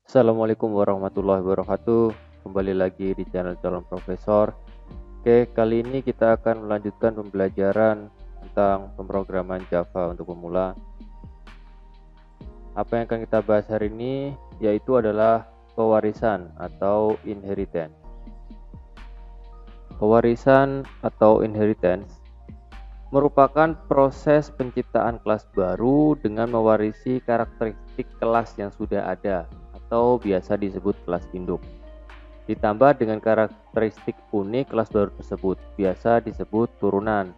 Assalamualaikum warahmatullahi wabarakatuh. Kembali lagi di channel Calon Profesor. Oke, kali ini kita akan melanjutkan pembelajaran tentang pemrograman Java untuk pemula. Apa yang akan kita bahas hari ini yaitu adalah pewarisan atau inheritance. Pewarisan atau inheritance merupakan proses penciptaan kelas baru dengan mewarisi karakteristik kelas yang sudah ada atau biasa disebut kelas induk, ditambah dengan karakteristik unik kelas baru tersebut, biasa disebut turunan.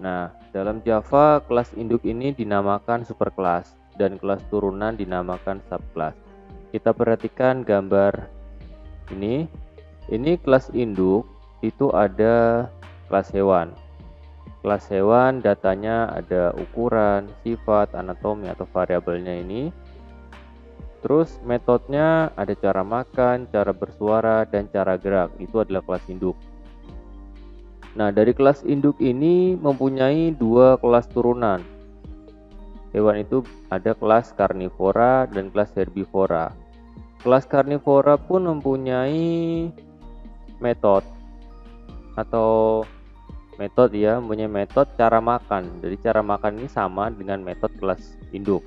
Nah, dalam Java, kelas induk ini dinamakan superkelas dan kelas turunan dinamakan subkelas. Kita perhatikan gambar ini. Ini kelas induk, itu ada kelas hewan. Kelas hewan datanya ada ukuran, sifat, anatomi atau variabelnya ini. Terus metodenya ada cara makan, cara bersuara, dan cara gerak. Itu adalah kelas induk. Nah, dari kelas induk ini mempunyai dua kelas turunan. Hewan itu ada kelas karnivora dan kelas herbivora. Kelas karnivora pun mempunyai metode mempunyai metode cara makan. Jadi cara makan ini sama dengan metode kelas induk.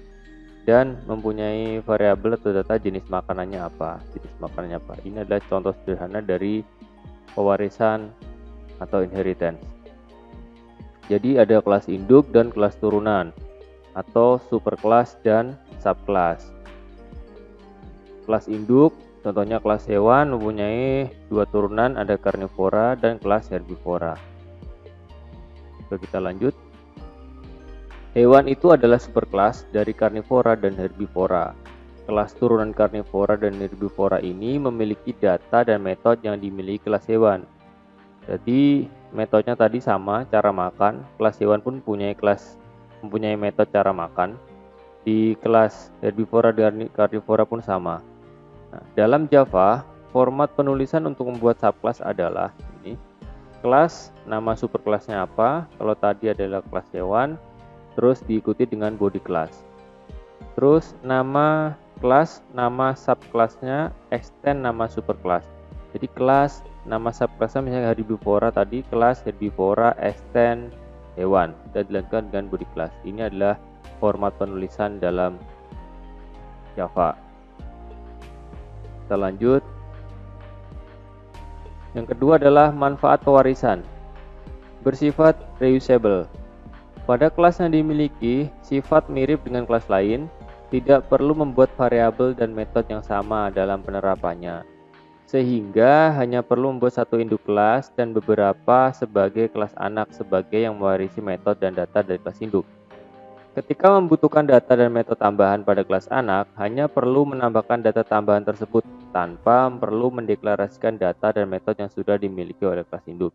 Dan mempunyai variabel atau data jenis makanannya apa. Ini adalah contoh sederhana dari pewarisan atau inheritance. Jadi ada kelas induk dan kelas turunan atau superkelas dan subkelas. Kelas induk contohnya kelas hewan mempunyai dua turunan, ada karnivora dan kelas herbivora. Oke, kita lanjut. Hewan itu adalah superkelas dari karnivora dan herbivora. Kelas turunan karnivora dan herbivora ini memiliki data dan metode yang dimiliki kelas hewan. Jadi metodenya tadi sama, cara makan. Kelas hewan pun mempunyai metode cara makan. Di kelas herbivora dan karnivora pun sama. Nah, dalam Java, format penulisan untuk membuat subkelas adalah ini. Kelas, nama superkelasnya apa? Kalau tadi adalah kelas hewan, terus diikuti dengan body class. Terus nama kelas, nama subkelasnya, extend nama superkelas. Jadi kelas, nama subkelasnya misalnya herbivora tadi, kelas herbivora, extend hewan. Kita dilanjutkan dengan body class. Ini adalah format penulisan dalam Java. Kita lanjut. Yang kedua adalah manfaat pewarisan. Bersifat reusable. Pada kelas yang dimiliki sifat mirip dengan kelas lain, tidak perlu membuat variabel dan metode yang sama dalam penerapannya, sehingga hanya perlu membuat satu induk kelas dan beberapa sebagai kelas anak sebagai yang mewarisi metode dan data dari kelas induk. Ketika membutuhkan data dan metode tambahan pada kelas anak, hanya perlu menambahkan data tambahan tersebut tanpa perlu mendeklarasikan data dan metode yang sudah dimiliki oleh kelas induk.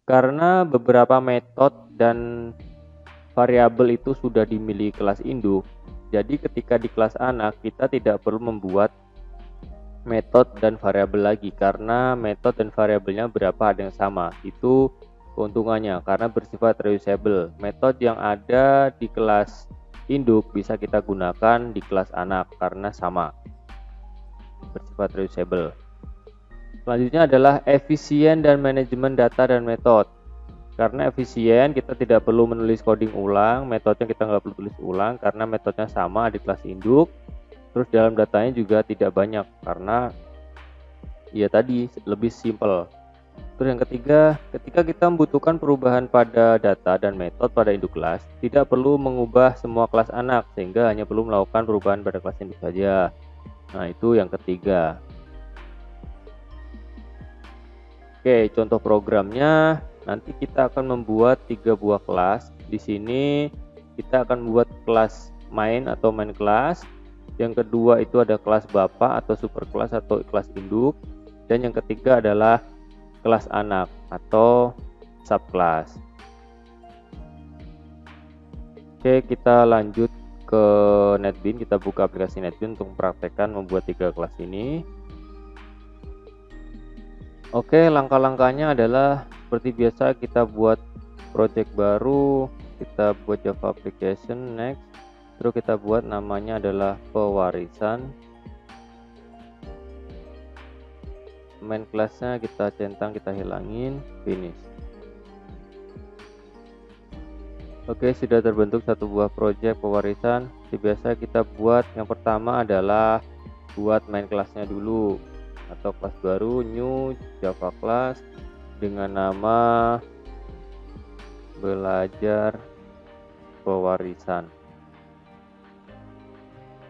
Karena beberapa metode dan variabel itu sudah dimiliki kelas induk, jadi ketika di kelas anak kita tidak perlu membuat metode dan variabel lagi karena metode dan variabelnya berapa ada yang sama. Itu keuntungannya karena bersifat reusable. Metode yang ada di kelas induk bisa kita gunakan di kelas anak karena sama, bersifat reusable. Selanjutnya adalah efisien dan manajemen data dan metode. Karena efisien, kita tidak perlu menulis coding ulang, metodenya kita nggak perlu tulis ulang karena metodenya sama di kelas induk. Terus dalam datanya juga tidak banyak karena ya tadi lebih simple. Terus yang ketiga, ketika kita membutuhkan perubahan pada data dan metode pada induk kelas, tidak perlu mengubah semua kelas anak sehingga hanya perlu melakukan perubahan pada kelas induk saja. Nah, itu yang ketiga. Oke, contoh programnya. Nanti kita akan membuat 3 buah kelas. Di sini kita akan membuat kelas main atau main kelas. Yang kedua itu ada kelas bapak atau superkelas atau kelas induk. Dan yang ketiga adalah kelas anak atau subkelas. Oke, kita lanjut ke NetBeans. Kita buka aplikasi NetBeans untuk mempraktekkan membuat 3 kelas ini. Oke, langkah-langkahnya adalah seperti biasa kita buat project baru, kita buat Java application, next. Terus kita buat namanya adalah pewarisan. Main kelasnya kita centang, kita hilangin, finish. Oke, sudah terbentuk satu buah project pewarisan. Seperti biasa kita buat yang pertama adalah buat main kelasnya dulu, atau kelas baru, new Java class dengan nama belajar pewarisan.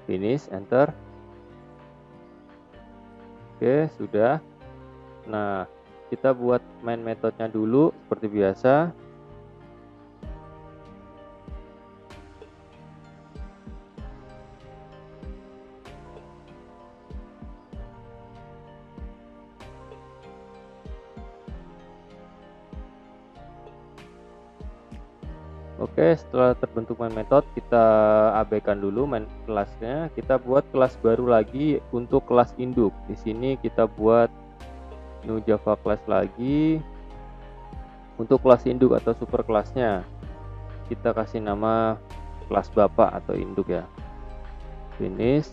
Finish, enter. Oke, sudah. Nah, kita buat main metodenya dulu seperti biasa. Oke, setelah terbentuk main method, kita abaikan dulu main kelasnya. Kita buat kelas baru lagi untuk kelas induk. Di sini kita buat new Java class lagi untuk kelas induk atau super kelasnya. Kita kasih nama kelas bapak atau induk ya. Finish.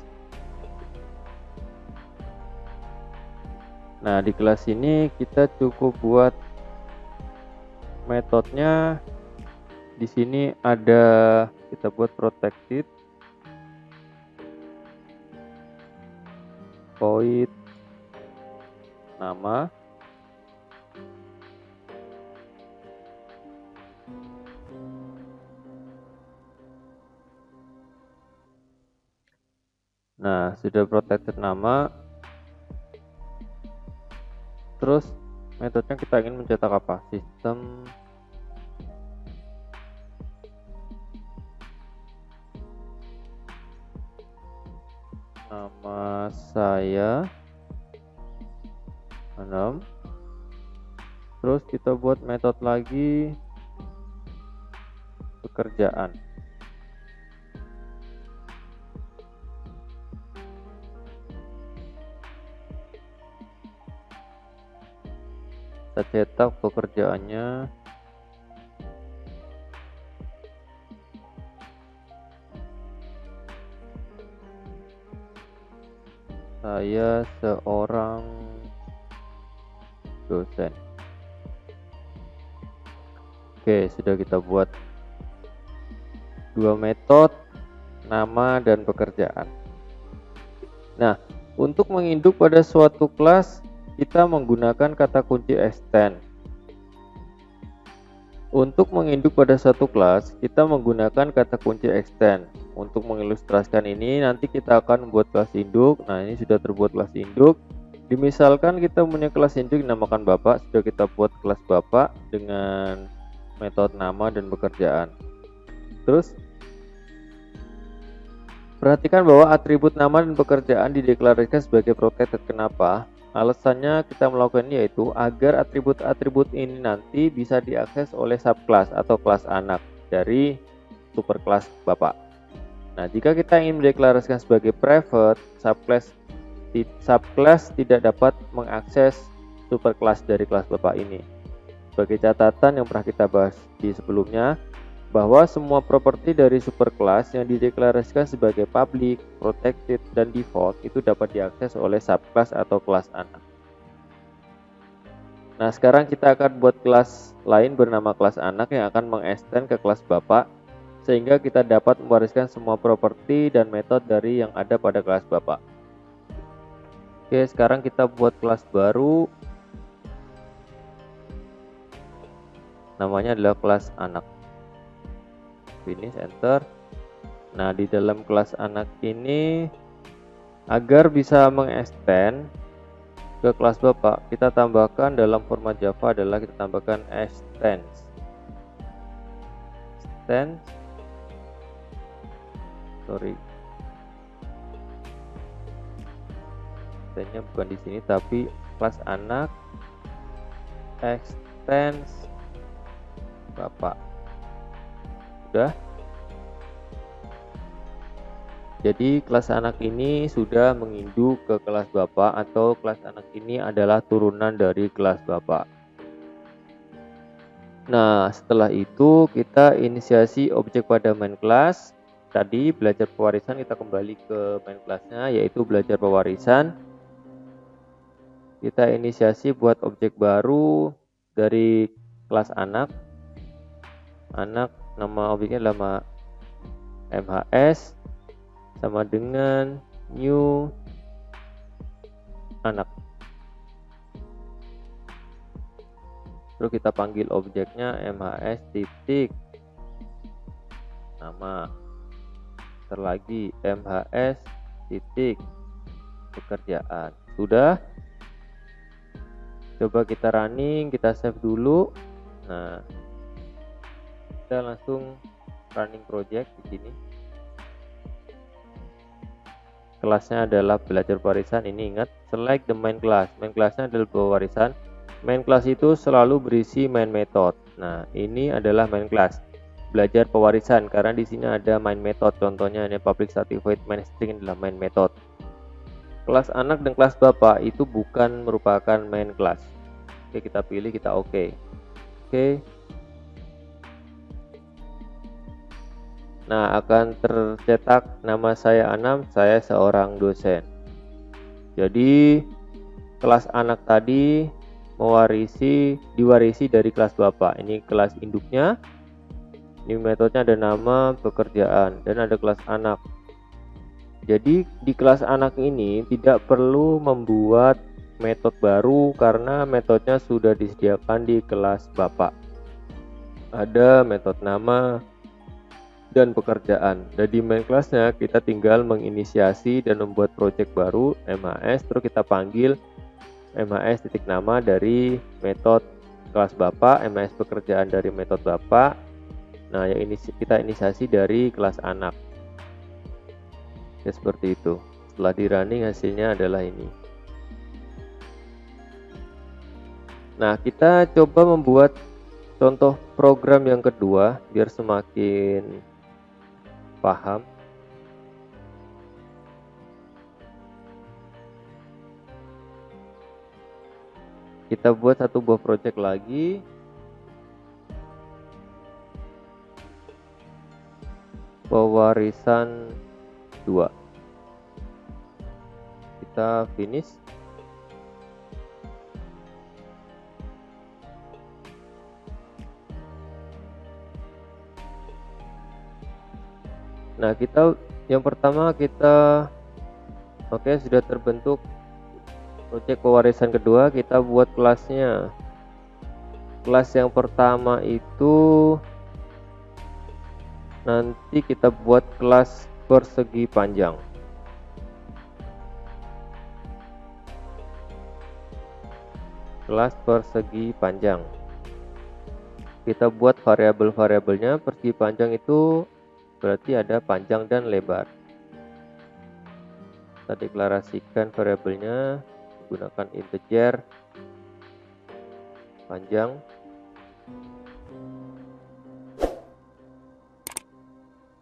Nah, di kelas ini kita cukup buat metodenya. Di sini ada, kita buat protected void nama, nah sudah protected nama. Terus metodenya kita ingin mencetak apa? Sistem nama saya 6. Terus kita buat metode lagi pekerjaan. Kita cetak pekerjaannya. Saya seorang dosen. Oke, sudah kita buat dua metode, nama dan pekerjaan. Nah, untuk menginduk pada suatu kelas, kita menggunakan kata kunci extend. Untuk menginduk pada satu kelas, kita menggunakan kata kunci extend. Untuk mengilustrasikan ini, nanti kita akan membuat kelas induk. Nah, ini sudah terbuat kelas induk. Misalkan kita punya kelas induk dinamakan bapak, sudah kita buat kelas bapak dengan metode nama dan pekerjaan. Terus perhatikan bahwa atribut nama dan pekerjaan dideklarasikan sebagai protected. Kenapa? Alasannya kita melakukan ini yaitu agar atribut-atribut ini nanti bisa diakses oleh subclass atau kelas anak dari superclass bapak. Nah, jika kita ingin mendeklarasikan sebagai private, subclass tidak dapat mengakses superclass dari kelas bapak ini. Sebagai catatan yang pernah kita bahas di sebelumnya, bahwa semua properti dari superclass yang dideklarasikan sebagai public, protected, dan default itu dapat diakses oleh subclass atau kelas anak. Nah, sekarang kita akan buat kelas lain bernama kelas anak yang akan mengextend ke kelas bapak, sehingga kita dapat mewariskan semua properti dan metode dari yang ada pada kelas bapak. Oke, sekarang kita buat kelas baru. Namanya adalah kelas anak. Finish, enter. Nah, di dalam kelas anak ini, agar bisa mengextend ke kelas bapak, kita tambahkan dalam format Java adalah kita tambahkan extend. Extendnya bukan di sini, tapi kelas anak extend bapak. Sudah. Jadi kelas anak ini sudah menginduk ke kelas bapak, atau kelas anak ini adalah turunan dari kelas bapak. Nah, setelah itu kita inisiasi objek pada main class. Tadi belajar pewarisan, kita kembali ke main classnya, yaitu belajar pewarisan. Kita inisiasi buat objek baru dari kelas anak. Anak, nama objeknya adalah MHS sama dengan new anak. Terus kita panggil objeknya MHS titik nama. Terlagi MHS titik pekerjaan. Sudah. Coba kita running, kita save dulu. Nah, kita langsung running project di sini. Kelasnya adalah belajar pewarisan. Ini ingat, select the main class. Main classnya adalah pewarisan. Main class itu selalu berisi main method. Nah, ini adalah main class belajar pewarisan karena di sini ada main method. Contohnya ini public certified main string adalah main method. Kelas anak dan kelas bapak itu bukan merupakan main class. Oke, kita pilih, kita oke. Nah, akan tercetak nama saya Anam, saya seorang dosen. Jadi kelas anak tadi diwarisi dari kelas bapak. Ini kelas induknya. Ini metodenya ada nama, pekerjaan, dan ada kelas anak. Jadi di kelas anak ini tidak perlu membuat metode baru karena metodenya sudah disediakan di kelas bapak. Ada metode nama dan pekerjaan. Dan di main kelasnya kita tinggal menginisiasi dan membuat project baru MHS, terus kita panggil MHS titik nama dari metode kelas bapak, MHS pekerjaan dari metode bapak. Nah, yang ini kita inisiasi dari kelas anak. Ya, seperti itu. Setelah di running hasilnya adalah ini. Nah, kita coba membuat contoh program yang kedua biar semakin paham. Kita buat satu buah project lagi. Pewarisan 2. Kita finish. Nah, yang pertama sudah terbentuk project pewarisan kedua, kita buat kelasnya. Kelas yang pertama itu nanti kita buat kelas persegi panjang. Kelas persegi panjang. Kita buat variabel-variabelnya. Persegi panjang itu berarti ada panjang dan lebar. Kita deklarasikan variabelnya menggunakan integer panjang,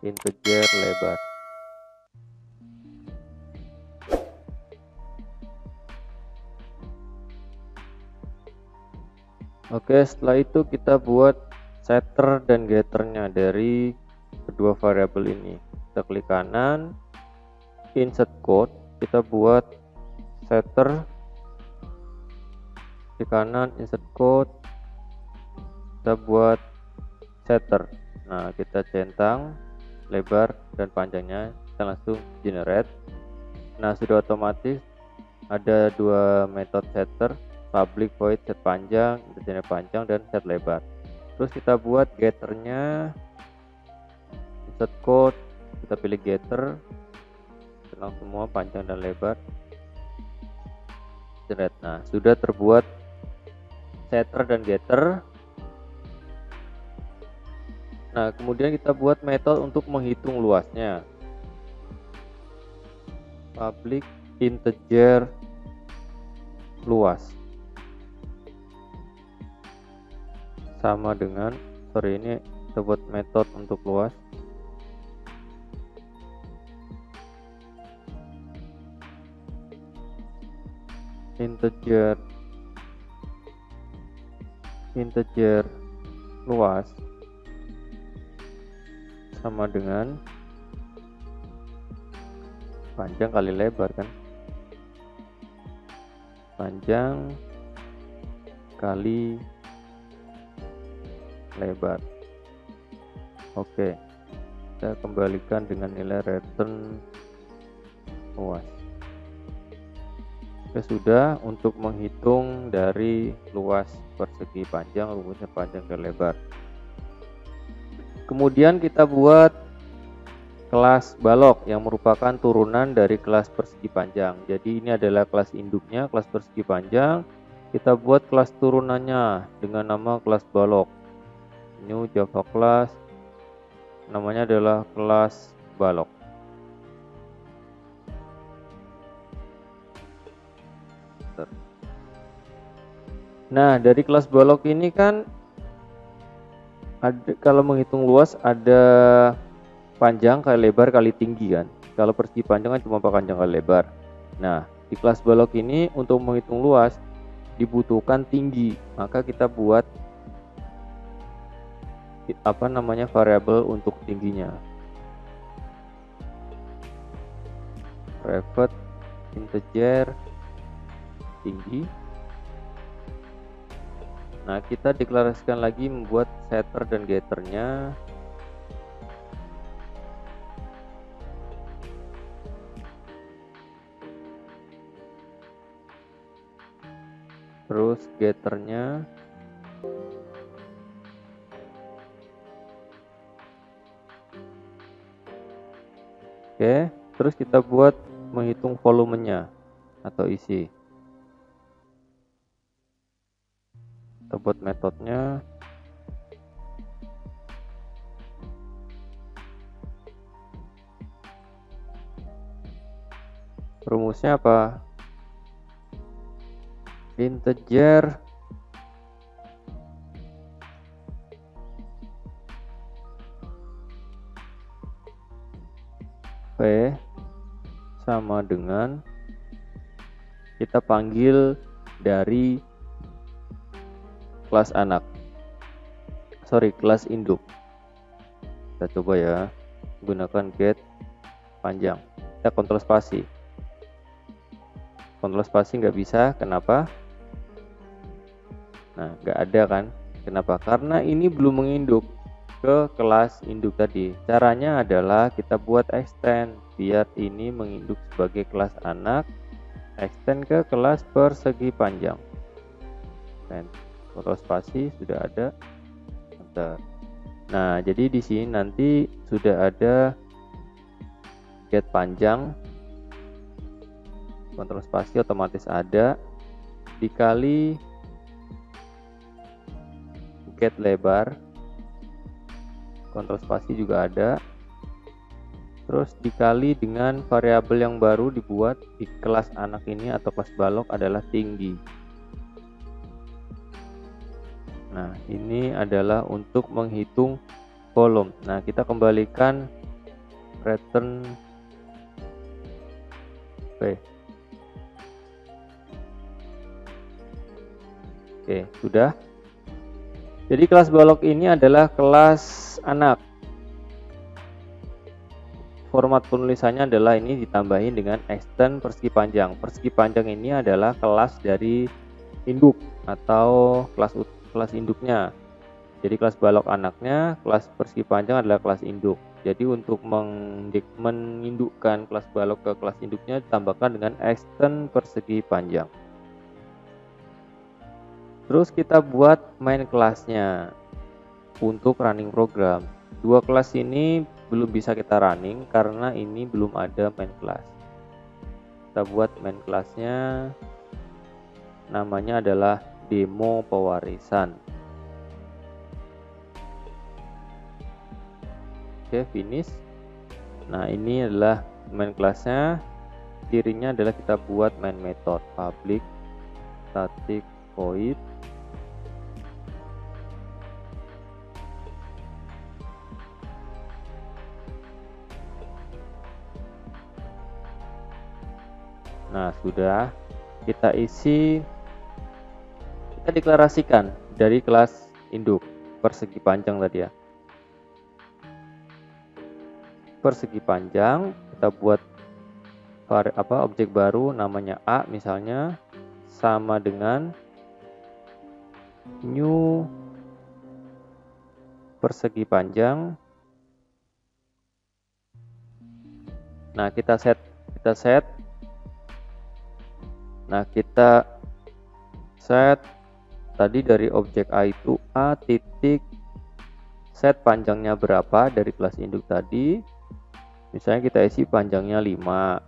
integer lebar. Oke, setelah itu kita buat setter dan getternya dari kedua variabel ini. Kita klik kanan, insert code, kita buat setter, di kanan insert code, kita buat setter. Nah, kita centang lebar dan panjangnya, kita langsung generate. Nah, sudah otomatis ada dua metode setter, public void set panjang, integer panjang, dan set lebar. Terus kita buat getternya, insert code, kita pilih getter, tenang semua panjang dan lebar, generate. Nah, sudah terbuat setter dan getter. Nah, kemudian kita buat metode untuk menghitung luasnya. Public integer luas sama dengan, ini kita buat metode untuk luas. Integer luas sama dengan panjang kali lebar kan, panjang kali lebar. Oke, kita kembalikan dengan nilai return luas. Oke, sudah untuk menghitung dari luas persegi panjang, rumusnya panjang ke lebar. Kemudian kita buat kelas balok yang merupakan turunan dari kelas persegi panjang. Jadi ini adalah kelas induknya, kelas persegi panjang. Kita buat kelas turunannya dengan nama kelas balok. New Java class, namanya adalah kelas balok. Nah, dari kelas balok ini kan ada, kalau menghitung luas ada panjang kali lebar kali tinggi kan. Kalau persegi panjang kan cuma panjang kali lebar. Nah, di kelas balok ini untuk menghitung luas dibutuhkan tinggi, maka kita buat variabel untuk tingginya. Private integer tinggi. Nah, kita deklarasikan lagi membuat setter dan getternya. Terus getternya oke, terus kita buat menghitung volumenya atau isi. Kita buat metodenya. Rumusnya apa? Integer V sama dengan kita panggil dari kelas anak, kelas induk. Kita coba ya, gunakan get panjang. Kita kontrol spasi. Kontrol spasi nggak bisa, kenapa? Nah, nggak ada kan? Kenapa? Karena ini belum menginduk ke kelas induk tadi. Caranya adalah kita buat extend biar ini menginduk sebagai kelas anak, extend ke kelas persegi panjang. Kontrol spasi sudah ada. Nah, jadi di sini nanti sudah ada get panjang, kontrol spasi otomatis ada, dikali get lebar, kontrol spasi juga ada, terus dikali dengan variabel yang baru dibuat di kelas anak ini atau kelas balok adalah tinggi. Nah, ini adalah untuk menghitung volume. Nah, kita kembalikan return V. Oke, sudah. Jadi kelas balok ini adalah kelas anak. Format penulisannya adalah ini ditambahin dengan extend persegi panjang. Persegi panjang ini adalah kelas dari induk atau kelas induknya. Jadi kelas balok anaknya, kelas persegi panjang adalah kelas induk. Jadi untuk mengindukkan kelas balok ke kelas induknya ditambahkan dengan extend persegi panjang. Terus kita buat main kelasnya untuk running program. Dua kelas ini belum bisa kita running karena ini belum ada main class. Kita buat main kelasnya, namanya adalah demo pewarisan. Oke, finish. Nah, ini adalah main kelasnya. Cirinya adalah kita buat main method public static void Nah, sudah kita isi, kita deklarasikan dari kelas induk. persegi panjang tadi ya. Persegi panjang, kita buat objek baru namanya A misalnya, sama dengan new persegi panjang. Nah, kita set. Nah, kita set tadi dari objek A itu A titik set panjangnya berapa dari kelas induk tadi. Misalnya kita isi panjangnya 5.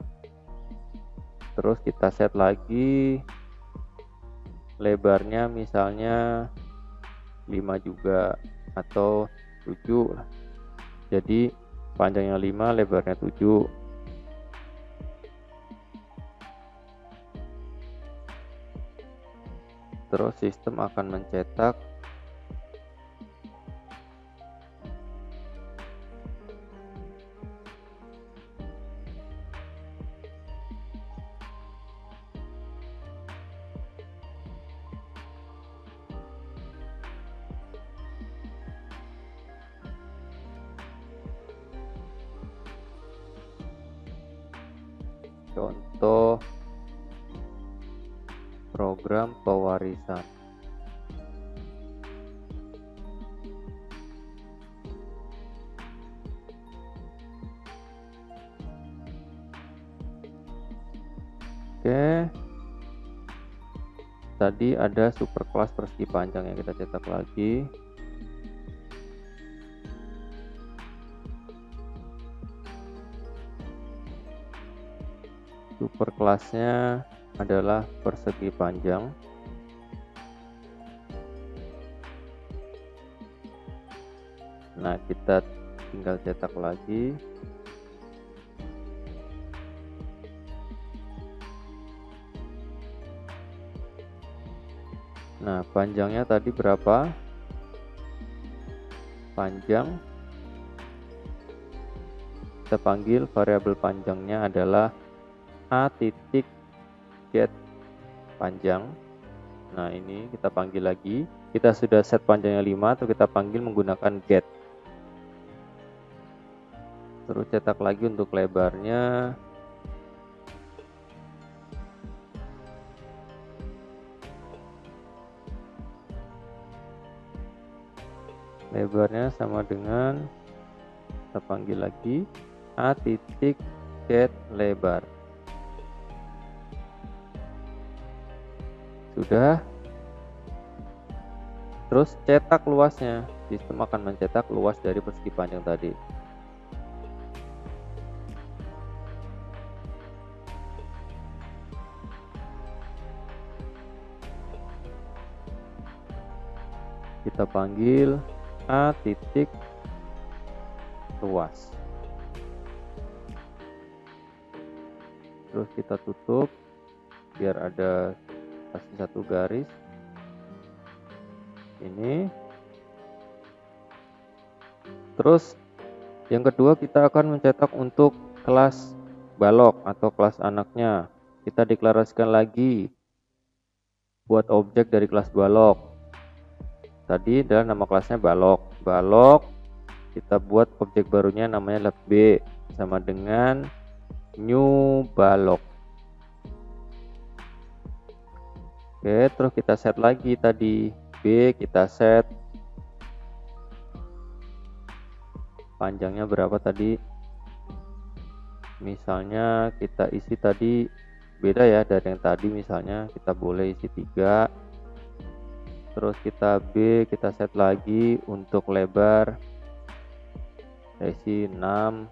Terus kita set lagi lebarnya misalnya 5 juga atau 7 lah. Jadi panjangnya 5, lebarnya 7. Terus sistem akan mencetak contoh program pewarisan. Oke, tadi ada superclass persegi panjang yang kita cetak lagi. Superclassnya adalah persegi panjang. Nah, kita tinggal cetak lagi. Nah, panjangnya tadi berapa? Panjang. Kita panggil variabel panjangnya adalah A titik get panjang. Nah, ini kita panggil lagi. Kita sudah set panjangnya 5, atau kita panggil menggunakan get. Terus cetak lagi untuk lebarnya. Lebarnya sama dengan, kita panggil lagi A titik get lebar. Sudah. Terus cetak luasnya. Sistem akan mencetak luas dari persegi panjang tadi. Kita panggil A titik luas. Terus kita tutup biar ada kasih satu garis. Ini. Terus yang kedua kita akan mencetak untuk kelas balok atau kelas anaknya. Kita deklarasikan lagi buat objek dari kelas balok. Tadi adalah nama kelasnya balok. Balok kita buat objek barunya namanya B, sama dengan new balok. Oke, terus kita set lagi tadi B, kita set panjangnya berapa tadi. Misalnya kita isi tadi beda ya dari yang tadi, misalnya kita boleh isi 3. Terus kita B, kita set lagi untuk lebar, isi 6.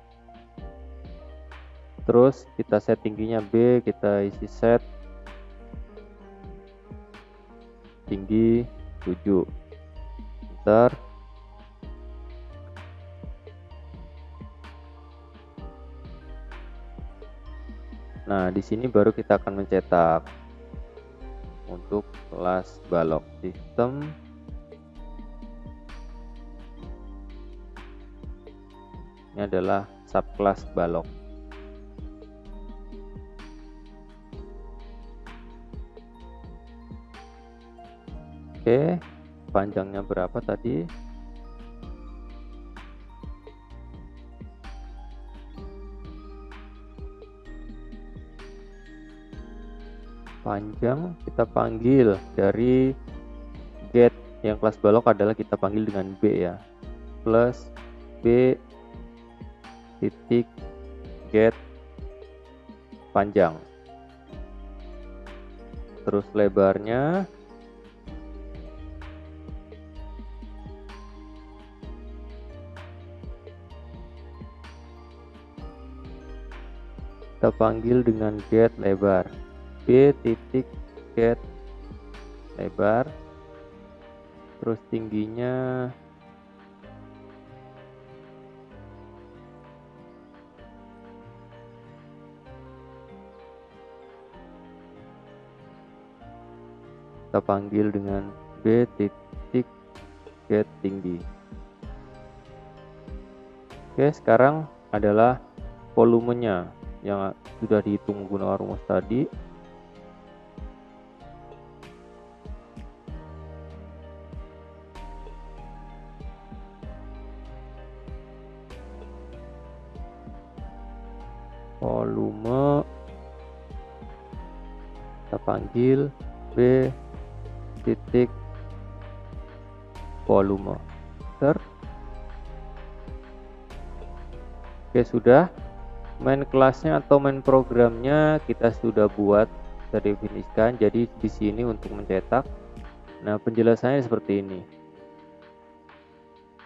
Terus kita set tingginya B, kita isi set tinggi 7. Enter. Nah, di sini baru kita akan mencetak untuk kelas balok. Sistem ini adalah subclass balok. Oke, panjangnya berapa tadi? panjang kita panggil dari get yang kelas balok adalah kita panggil dengan B ya, plus B titik get panjang. Terus lebarnya kita panggil dengan get lebar, B titik get lebar. Terus tingginya kita panggil dengan B titik get tinggi. Oke, sekarang adalah volumenya yang sudah dihitung menggunakan rumus tadi. Volume kita panggil B titik volume. Oke, sudah. Main kelasnya atau main programnya kita sudah buat, kita definisikan. Jadi di sini untuk mencetak. Nah, penjelasannya seperti ini.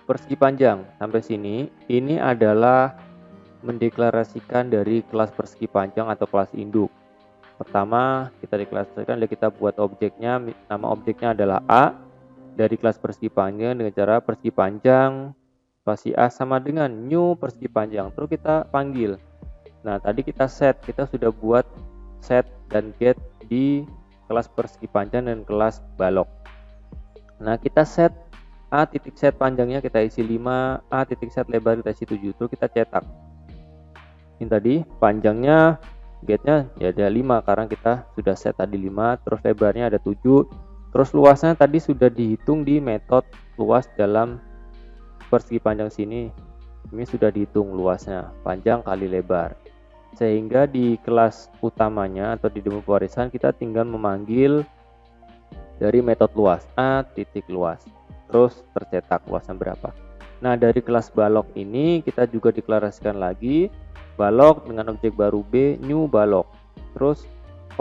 Persegi panjang sampai sini, ini adalah mendeklarasikan dari kelas persegi panjang atau kelas induk. Pertama, kita deklarasikan, kita buat objeknya, nama objeknya adalah A dari kelas persegi panjang dengan cara persegi panjang spasi A sama dengan new persegi panjang. Terus kita panggil. Nah, tadi kita sudah buat set dan get di kelas persegi panjang dan kelas balok. Nah, kita set A titik set panjangnya kita isi 5, A titik set lebar kita isi 7, terus kita cetak. Ini tadi panjangnya getnya ya ada 5 karena kita sudah set tadi 5, terus lebarnya ada 7, terus luasnya tadi sudah dihitung di metode luas dalam persegi panjang sini. Ini sudah dihitung luasnya, panjang kali lebar. Sehingga di kelas utamanya atau di demo pewarisan kita tinggal memanggil dari metode luas, A titik luas, terus tercetak luasnya berapa. Nah, dari kelas balok ini kita juga deklarasikan lagi balok dengan objek baru B, new balok. Terus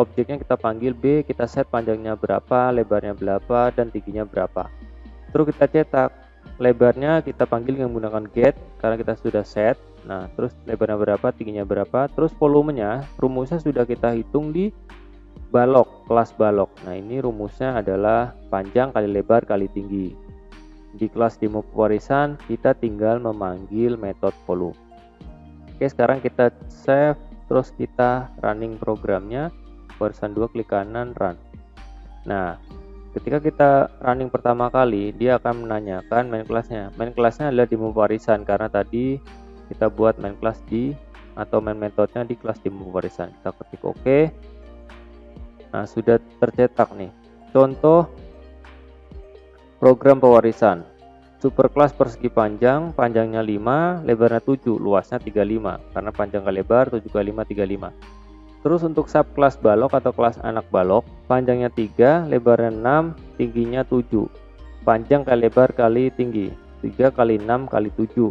objeknya kita panggil B, kita set panjangnya berapa, lebarnya berapa, dan tingginya berapa. Terus kita cetak, lebarnya kita panggil dengan menggunakan get karena kita sudah set. Nah, terus lebarnya berapa, tingginya berapa, terus volumenya, rumusnya sudah kita hitung di balok, kelas balok. Nah, ini rumusnya adalah panjang kali lebar kali tinggi. Di kelas demo pewarisan kita tinggal memanggil metode volume. Oke, sekarang kita save, terus kita running programnya. Pewarisan 2 klik kanan run. Nah, ketika kita running pertama kali, dia akan menanyakan main kelasnya. Main kelasnya adalah demo pewarisan karena tadi kita buat main kelas di atau main metodenya di kelas demo pewarisan. Kita ketik OK. Nah, sudah tercetak nih. Contoh program pewarisan. Superclass persegi panjang, panjangnya 5, lebarnya 7, luasnya 35 karena panjang kali lebar 7 kali 5 35. Terus untuk subclass balok atau kelas anak balok, panjangnya 3, lebarnya 6, tingginya 7. Panjang kali lebar kali tinggi, 3 kali 6 kali 7.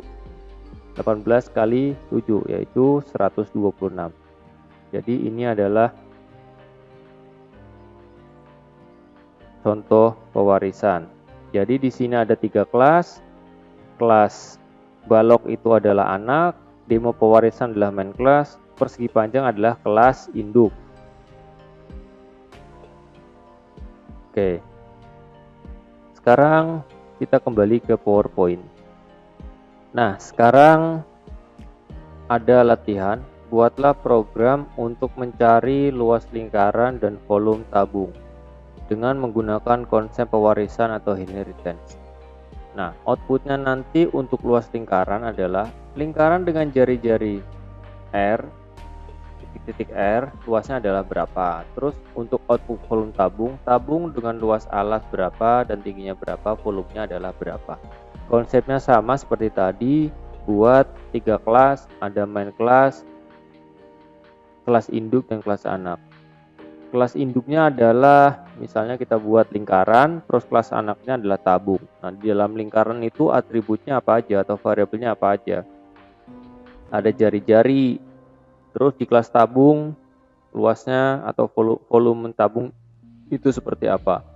18 kali 7 yaitu 126. Jadi ini adalah contoh pewarisan. Jadi di sini ada 3 kelas. Kelas balok itu adalah anak, demo pewarisan adalah main kelas, persegi panjang adalah kelas induk. Oke. Sekarang kita kembali ke PowerPoint. Nah, sekarang ada latihan. Buatlah program untuk mencari luas lingkaran dan volume tabung dengan menggunakan konsep pewarisan atau inheritance. Nah, outputnya nanti untuk luas lingkaran adalah lingkaran dengan jari-jari R, titik-titik R, luasnya adalah berapa. Terus untuk output volume tabung dengan luas alas berapa dan tingginya berapa, volumenya adalah berapa. Konsepnya sama seperti tadi, buat 3 kelas, ada main kelas, kelas induk dan kelas anak. Kelas induknya adalah misalnya kita buat lingkaran, terus kelas anaknya adalah tabung. Nah, di dalam lingkaran itu atributnya apa aja atau variabelnya apa aja? Ada jari-jari. Terus di kelas tabung, luasnya atau volume tabung itu seperti apa?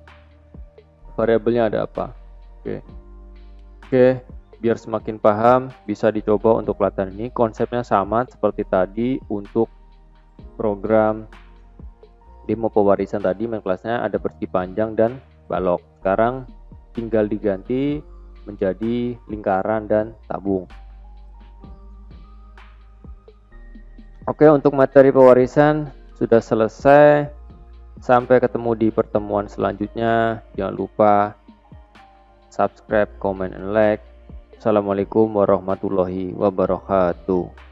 Variabelnya ada apa? Oke, biar semakin paham, bisa dicoba untuk pelatihan ini. Konsepnya sama seperti tadi untuk program demo pewarisan tadi, main kelasnya ada persegi panjang dan balok. Sekarang tinggal diganti menjadi lingkaran dan tabung. Oke, untuk materi pewarisan sudah selesai. Sampai ketemu di pertemuan selanjutnya. Jangan lupa subscribe, comment, and like. Assalamualaikum warahmatullahi wabarakatuh.